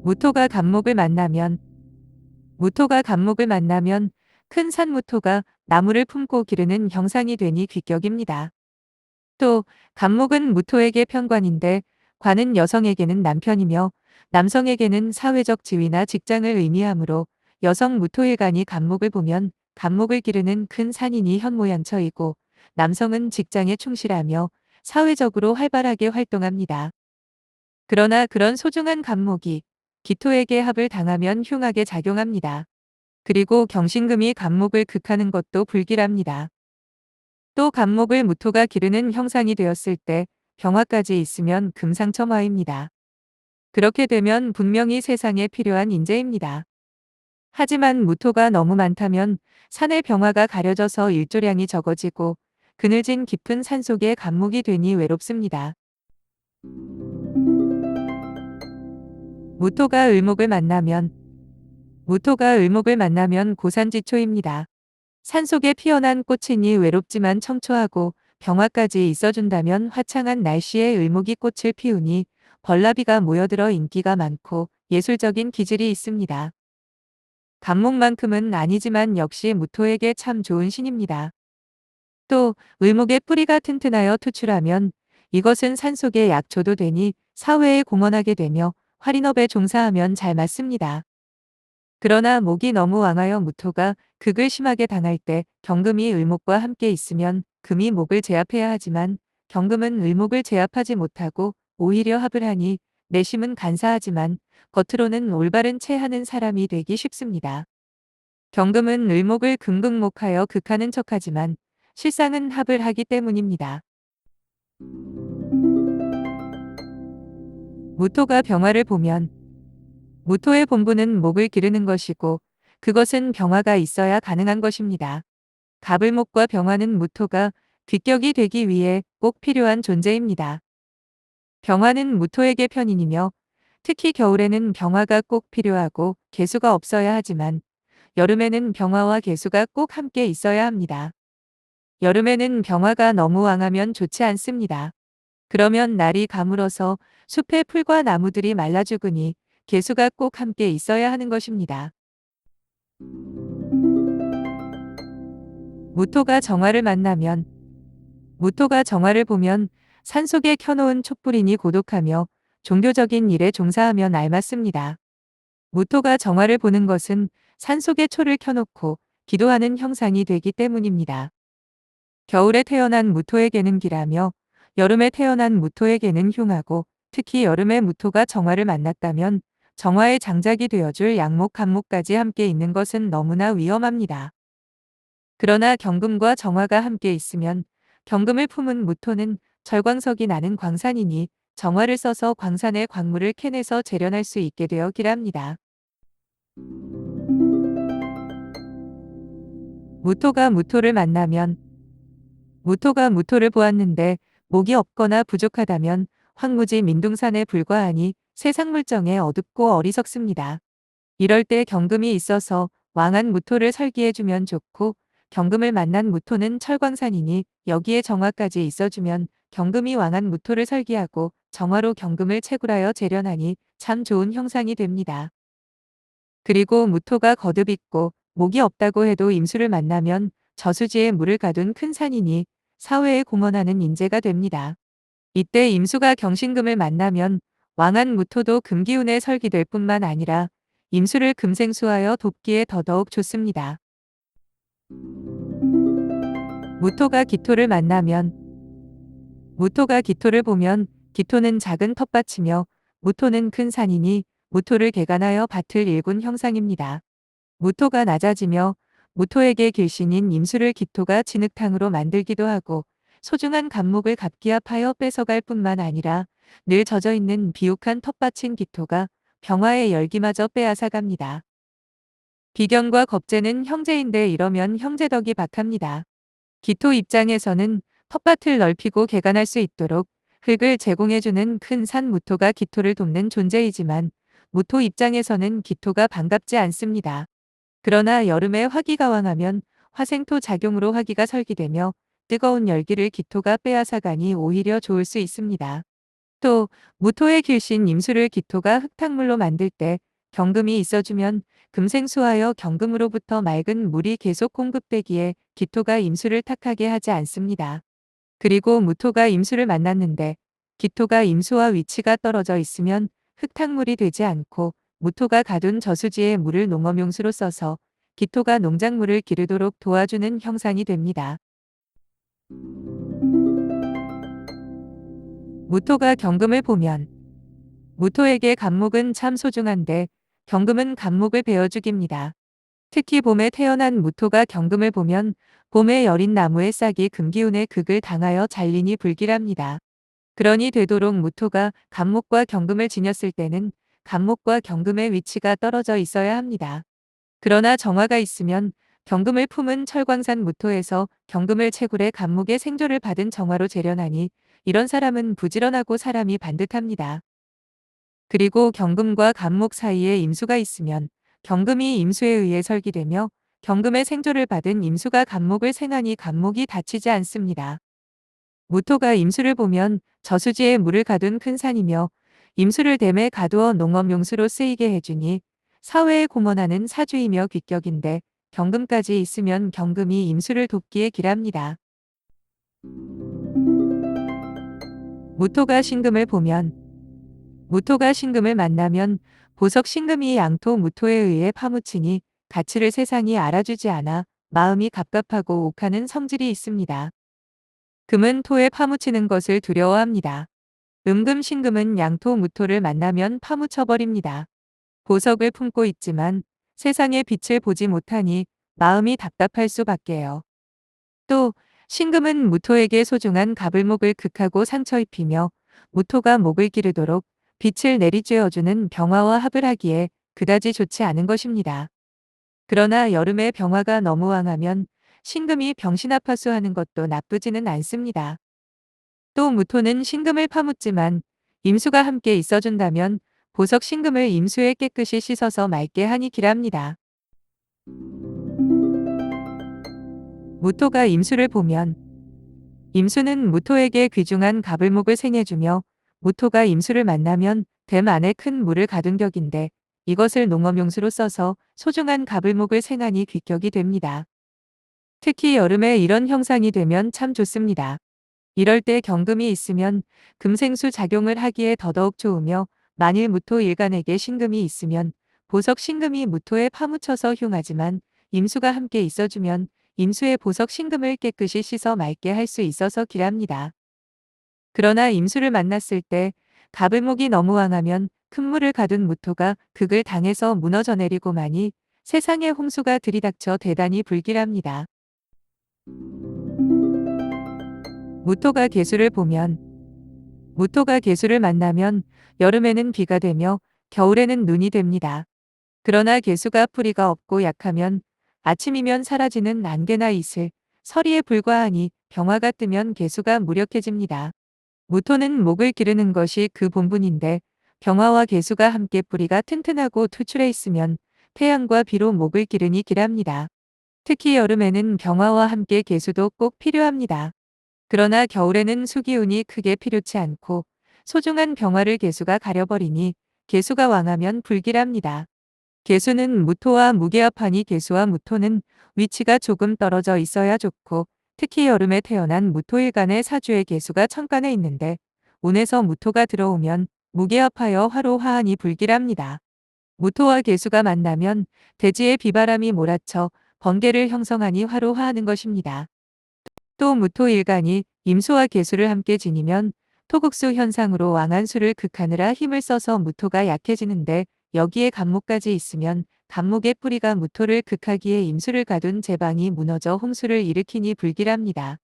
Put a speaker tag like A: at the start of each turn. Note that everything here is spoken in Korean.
A: 무토가 간목을 만나면 무토가 간목을 만나면 큰 산무토가 나무를 품고 기르는 형상이 되니 귀격입니다. 또 간목은 무토에게 편관인데 관은 여성에게는 남편이며 남성에게는 사회적 지위나 직장을 의미하므로 여성 무토일간이 간목을 보면 간목을 기르는 큰 산이니 현모양처이고 남성은 직장에 충실하며 사회적으로 활발하게 활동합니다. 그러나 그런 소중한 간목이 기토에게 합을 당하면 흉하게 작용합니다. 그리고 경신금이 간목을 극하는 것도 불길합니다. 또 간목을 무토가 기르는 형상이 되었을 때 병화까지 있으면 금상첨화입니다. 그렇게 되면 분명히 세상에 필요한 인재입니다. 하지만 무토가 너무 많다면 산의 병화가 가려져서 일조량이 적어지고 그늘진 깊은 산속에 간목이 되니 외롭습니다. 무토가 을목을 만나면 무토가 을목을 만나면 고산지초입니다. 산속에 피어난 꽃이니 외롭지만 청초하고 병화까지 있어준다면 화창한 날씨에 을목이 꽃을 피우니 벌나비가 모여들어 인기가 많고 예술적인 기질이 있습니다. 간목만큼은 아니지만 역시 무토에게 참 좋은 신입니다. 또 을목의 뿌리가 튼튼하여 투출하면 이것은 산속의 약초도 되니 사회에 공헌하게 되며 활인업에 종사하면 잘 맞습니다. 그러나 목이 너무 왕하여 무토가 극을 심하게 당할 때 경금이 을목과 함께 있으면 금이 목을 제압해야 하지만 경금은 을목을 제압하지 못하고 오히려 합을 하니 내심은 간사하지만 겉으로는 올바른 채 하는 사람이 되기 쉽습니다. 경금은 을목을 금극목하여 극하는 척하지만 실상은 합을 하기 때문입니다. 무토가 병화를 보면 무토의 본분은 목을 기르는 것이고 그것은 병화가 있어야 가능한 것입니다. 갑을목과 병화는 무토가 귀격이 되기 위해 꼭 필요한 존재입니다. 병화는 무토에게 편인이며 특히 겨울에는 병화가 꼭 필요하고 개수가 없어야 하지만 여름에는 병화와 개수가 꼭 함께 있어야 합니다. 여름에는 병화가 너무 왕하면 좋지 않습니다. 그러면 날이 가물어서 숲의 풀과 나무들이 말라 죽으니 개수가 꼭 함께 있어야 하는 것입니다. 무토가 정화를 만나면 무토가 정화를 보면 산속에 켜놓은 촛불이니 고독하며 종교적인 일에 종사하면 알맞습니다. 무토가 정화를 보는 것은 산속에 초를 켜놓고 기도하는 형상이 되기 때문입니다. 겨울에 태어난 무토에게는 기라며 여름에 태어난 무토에게는 흉하고 특히 여름에 무토가 정화를 만났다면 정화의 장작이 되어줄 양목, 간목까지 함께 있는 것은 너무나 위험합니다. 그러나 경금과 정화가 함께 있으면 경금을 품은 무토는 절광석이 나는 광산이니 정화를 써서 광산의 광물을 캐내서 재련할 수 있게 되어 기랍니다. 무토가 무토를 만나면 무토가 무토를 보았는데 목이 없거나 부족하다면 황무지 민둥산에 불과하니 세상 물정에 어둡고 어리석습니다. 이럴 때 경금이 있어서 왕한 무토를 설기해주면 좋고 경금을 만난 무토는 철광산이니 여기에 정화까지 있어주면 경금이 왕한 무토를 설기하고 정화로 경금을 채굴하여 재련하니 참 좋은 형상이 됩니다. 그리고 무토가 거듭 있고 목이 없다고 해도 임수를 만나면 저수지에 물을 가둔 큰 산이니 사회에 공헌하는 인재가 됩니다. 이때 임수가 경신금을 만나면 왕한 무토도 금기운에 설기될 뿐만 아니라 임수를 금생수하여 돕기에 더더욱 좋습니다. 무토가 기토를 만나면 무토가 기토를 보면 기토는 작은 텃밭이며 무토는 큰 산이니 무토를 개간하여 밭을 일군 형상입니다. 무토가 낮아지며 무토에게 길신인 임수를 기토가 진흙탕으로 만들기도 하고 소중한 간목을 갑기압하여 뺏어갈 뿐만 아니라 늘 젖어있는 비옥한 텃밭인 기토가 병화의 열기마저 빼앗아갑니다. 비견과 겁재는 형제인데 이러면 형제덕이 박합니다. 기토 입장에서는 텃밭을 넓히고 개간할 수 있도록 흙을 제공해주는 큰 산 무토가 기토를 돕는 존재이지만 무토 입장에서는 기토가 반갑지 않습니다. 그러나 여름에 화기가 왕하면 화생토 작용으로 화기가 설기되며 뜨거운 열기를 기토가 빼앗아가니 오히려 좋을 수 있습니다. 또 무토의 길신 임수를 기토가 흙탕물로 만들 때 경금이 있어주면 금생수하여 경금으로부터 맑은 물이 계속 공급되기에 기토가 임수를 탁하게 하지 않습니다. 그리고 무토가 임수를 만났는데 기토가 임수와 위치가 떨어져 있으면 흙탕물이 되지 않고 무토가 가둔 저수지에 물을 농업용수로 써서 기토가 농작물을 기르도록 도와주는 형상이 됩니다. 무토가 경금을 보면 무토에게 간목은 참 소중한데 경금은 간목을 베어죽입니다. 특히 봄에 태어난 무토가 경금을 보면 봄에 여린 나무의 싹이 금기운의 극을 당하여 잘리니 불길합니다. 그러니 되도록 무토가 간목과 경금을 지녔을 때는 간목과 경금의 위치가 떨어져 있어야 합니다. 그러나 정화가 있으면 경금을 품은 철광산 무토에서 경금을 채굴해 간목의 생조를 받은 정화로 재련하니 이런 사람은 부지런하고 사람이 반듯합니다. 그리고 경금과 간목 사이에 임수가 있으면 경금이 임수에 의해 설기되며 경금의 생조를 받은 임수가 간목을 생하니 간목이 다치지 않습니다. 무토가 임수를 보면 저수지에 물을 가둔 큰 산이며 임수를 댐에 가두어 농업용수로 쓰이게 해주니 사회에 공헌하는 사주이며 귀격인데 경금까지 있으면 경금이 임수를 돕기에 기랍니다. 무토가 신금을 보면 무토가 신금을 만나면 보석 신금이 양토 무토에 의해 파묻히니 가치를 세상이 알아주지 않아 마음이 갑갑하고 욱하는 성질이 있습니다. 금은 토에 파묻히는 것을 두려워합니다. 음금 신금은 양토 무토를 만나면 파묻혀버립니다. 보석을 품고 있지만 세상의 빛을 보지 못하니 마음이 답답할 수밖에요. 또 신금은 무토에게 소중한 가불목을 극하고 상처 입히며 무토가 목을 기르도록 빛을 내리쬐어주는 병화와 합을 하기에 그다지 좋지 않은 것입니다. 그러나 여름에 병화가 너무 왕하면 신금이 병신합하수하는 것도 나쁘지는 않습니다. 또 무토는 신금을 파묻지만 임수가 함께 있어준다면 보석 신금을 임수에 깨끗이 씻어서 맑게 하니 기랍니다. 무토가 임수를 보면 임수는 무토에게 귀중한 가불목을 생해주며 무토가 임수를 만나면 댐 안에 큰 물을 가둔 격인데 이것을 농업용수로 써서 소중한 가불목을 생하니 귀격이 됩니다. 특히 여름에 이런 형상이 되면 참 좋습니다. 이럴 때 경금이 있으면 금생수 작용을 하기에 더더욱 좋으며 만일 무토 일간에게 신금이 있으면 보석 신금이 무토에 파묻혀서 흉하지만 임수가 함께 있어주면 임수의 보석 신금을 깨끗이 씻어 맑게 할 수 있어서 기랍니다. 그러나 임수를 만났을 때 가불목이 너무 왕하면 큰 물을 가둔 무토가 극을 당해서 무너져 내리고 마니 세상의 홍수가 들이닥쳐 대단히 불길합니다. 무토가 계수를 보면 무토가 계수를 만나면 여름에는 비가 되며 겨울에는 눈이 됩니다. 그러나 계수가 뿌리가 없고 약하면 아침이면 사라지는 안개나 이슬, 서리에 불과하니 병화가 뜨면 계수가 무력해집니다. 무토는 목을 기르는 것이 그 본분인데 병화와 계수가 함께 뿌리가 튼튼하고 투출해 있으면 태양과 비로 목을 기르니 기랍니다. 특히 여름에는 병화와 함께 계수도 꼭 필요합니다. 그러나 겨울에는 수기운이 크게 필요치 않고 소중한 병화를 계수가 가려버리니 계수가 왕하면 불길합니다. 계수는 무토와 무게합하니 계수와 무토는 위치가 조금 떨어져 있어야 좋고 특히 여름에 태어난 무토일간의 사주의 계수가 천간에 있는데 운에서 무토가 들어오면 무게합하여 화로 화하니 불길합니다. 무토와 계수가 만나면 대지에 비바람이 몰아쳐 번개를 형성하니 화로 화하는 것입니다. 또 무토일간이 임수와 계수를 함께 지니면 토국수 현상으로 왕한수를 극하느라 힘을 써서 무토가 약해지는데 여기에 간목까지 있으면 간목의 뿌리가 무토를 극하기에 임수를 가둔 제방이 무너져 홍수를 일으키니 불길합니다.